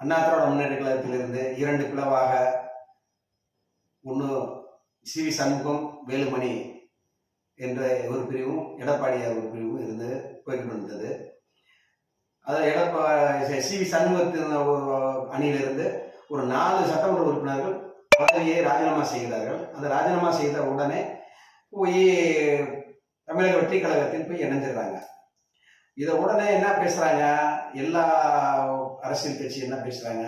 அண்ணா திராவிட முன்னேற்ற கழகத்திலிருந்து 2 பிளவாக, ஒன்று சி.வி. சண்முகம், வேலுமணி என்ற ஒரு பிரிவும், எடப்பாடியார் ஒரு பிரிவும் இருந்து போய்கிட்டு இருந்தது. அதாவது சி.வி. சண்முகத்தின் அணியிலிருந்து ஒரு 4 சட்டமன்ற உறுப்பினர்கள் பதவியை ராஜினாமா செய்கிறார்கள். அந்த ராஜினாமா செய்த உடனே போய் தமிழக வெற்றி கழகத்தில் போய் இணைஞ்சிடுறாங்க. இதை உடனே என்ன பேசுறாங்க, எல்லா அரசியல் கட்சி என்ன பேசுறாங்க,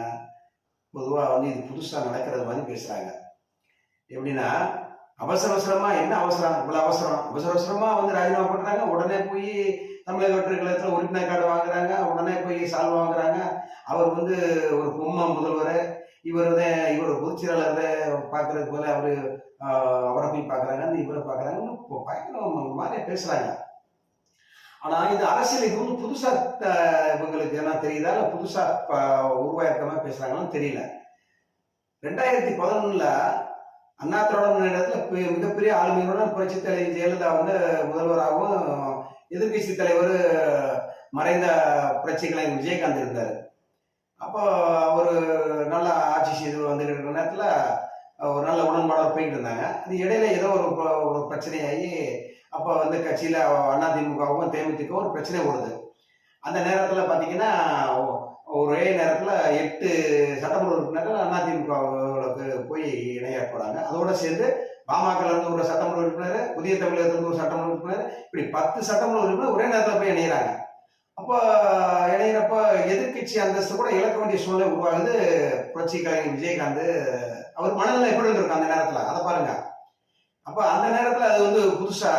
பொதுவாக வந்து இது புதுசா நடக்கிறது மாதிரி பேசுறாங்க. எப்படின்னா, அவசர அவசரமா என்ன அவசரம், இவ்வளவு அவசரம், அவசர அவசரமா வந்து ராஜினாமா பண்றாங்க, உடனே போய் தமிழக வெற்றி கழகத்துல உறுப்பினர் கார்டு வாங்குறாங்க, உடனே போய் சால்வ் வாங்குறாங்க. அவர் வந்து ஒரு பொம்மை முதல்வர், இவர் பொதுச் செயலாளர் பார்க்கறது போல அவரை போய் பார்க்கறாங்க, இவரை பார்க்கறாங்கன்னு பயங்கர மாதிரியா பேசுறாங்க. ஆனா இது அரசியல், இது வந்து புதுசா இவங்களுக்கு என்ன தெரியுதா, இல்ல புதுசா உருவாயிருக்கமா பேசுறாங்கன்னு தெரியல. 2011 அண்ணா திராவிட முன்னேற்றத்துல மிகப்பெரிய ஆளுமையுடன் புரட்சி தலைவி ஜெயலலிதா வந்து முதல்வராகவும், எதிர்கட்சி தலைவர் மறைந்த புரட்சி கலைஞர் விஜயகாந்த் இருந்தார். அப்போ அவர் நல்ல ஆட்சி செய்து வந்துருக்கிற நேரத்துல ஒரு நல்ல உடன்பாடோட போயிட்டு இருந்தாங்க. அது இடையில ஏதோ ஒரு பிரச்சனையாகி அப்போ வந்து கட்சியில அதிமுகவும் தேமுதிகவும் ஒரு பிரச்சனை ஓடுது. அந்த நேரத்துல பாத்தீங்கன்னா ஒரே நேரத்துல 8 சட்டமன்ற உறுப்பினர்கள் அதிமுகவுக்கு போய் இணைய போறாங்க. அதோட சேர்ந்து பாமக இருந்து ஒரு சட்டமன்ற உறுப்பினர், புதிய தமிழகத்திலிருந்து ஒரு சட்டமன்ற உறுப்பினர், இப்படி 10 சட்டமன்ற உறுப்பினர் ஒரே நேரத்துல போய் இணைகிறாங்க. அப்போ இணைகிறப்ப எதிர்கட்சி அந்தஸ்து கூட இழக்க வேண்டிய சூழ்நிலை உருவாகுது. புரட்சி கலைஞர் விஜயகாந்த் அவர் மனநிலை எப்படி இருந்திருக்கும் அந்த நேரத்துல, அதை பாருங்க. அப்ப அந்த நேரத்துல அது வந்து புதுசா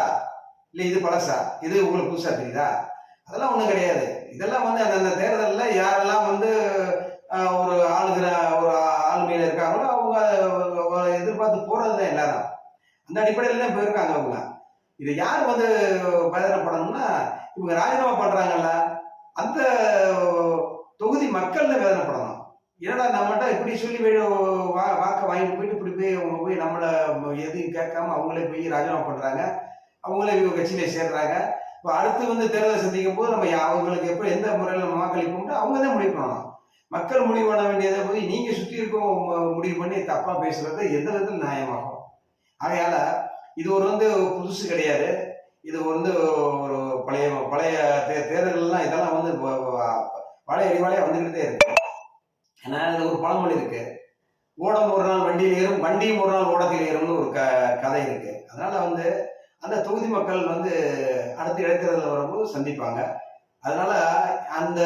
இல்ல இது பழசா, இது உங்களுக்கு புதுசா தெரியுதா? அதெல்லாம் ஒண்ணும் கிடையாது. இதெல்லாம் வந்து அந்த தேர்தல்ல யாரெல்லாம் வந்து ஒரு ஆளுமையில இருக்காங்களோ அவங்க எதிர்பார்த்து போறதுதான் எல்லாரும். அந்த அடிப்படையில தான் போயிருக்காங்க அவங்க. இதை யார் வந்து வேதனைப்படணும்னா, இவங்க ராஜினாமா பண்றாங்கல்ல, அந்த தொகுதி மக்கள் தான் வேதனைப்படணும். என்னடா நம்மகிட்ட இப்படி சொல்லி வாக்க வாங்கிட்டு போயிட்டு இப்படி போய் அவங்க போய் நம்மளை எதையும் கேட்காம அவங்களே போய் ராஜினாமா பண்றாங்க, அவங்களே இவங்க கட்சியில சேர்றாங்க. இப்போ அடுத்து வந்து தேர்தலை சந்திக்கும் போது நம்ம அவங்களுக்கு எப்படி எந்த முறையில் நம்ம வாக்களிப்போம்ட்டு அவங்க தான் முடிவு பண்ணணும். மக்கள் முடிவு பண்ண வேண்டியதை போய் நீங்க சுற்றி இருக்கோம் முடிவு பண்ணி தப்பா பேசுறது எந்த விதத்தில் நியாயமாகும்? ஆகையால இது வந்து புதுசு கிடையாது. இது வந்து ஒரு பழைய தேர்தல்கள்லாம் இதெல்லாம் வந்து பழைய அறிவாளையா வந்துகிட்டே இருக்கு. ஏன்னா இது ஒரு பழமொழி இருக்கு, ஓடம் ஒரு நாள் வண்டியில் ஏறும், வண்டியும் ஒரு நாள் ஓடத்தில் ஏறும்னு ஒரு கதை இருக்கு. அதனால வந்து அந்த தொகுதி மக்கள் வந்து அடுத்த இடைத்தேர்தல் வரும்போது சந்திப்பாங்க. அதனால அந்த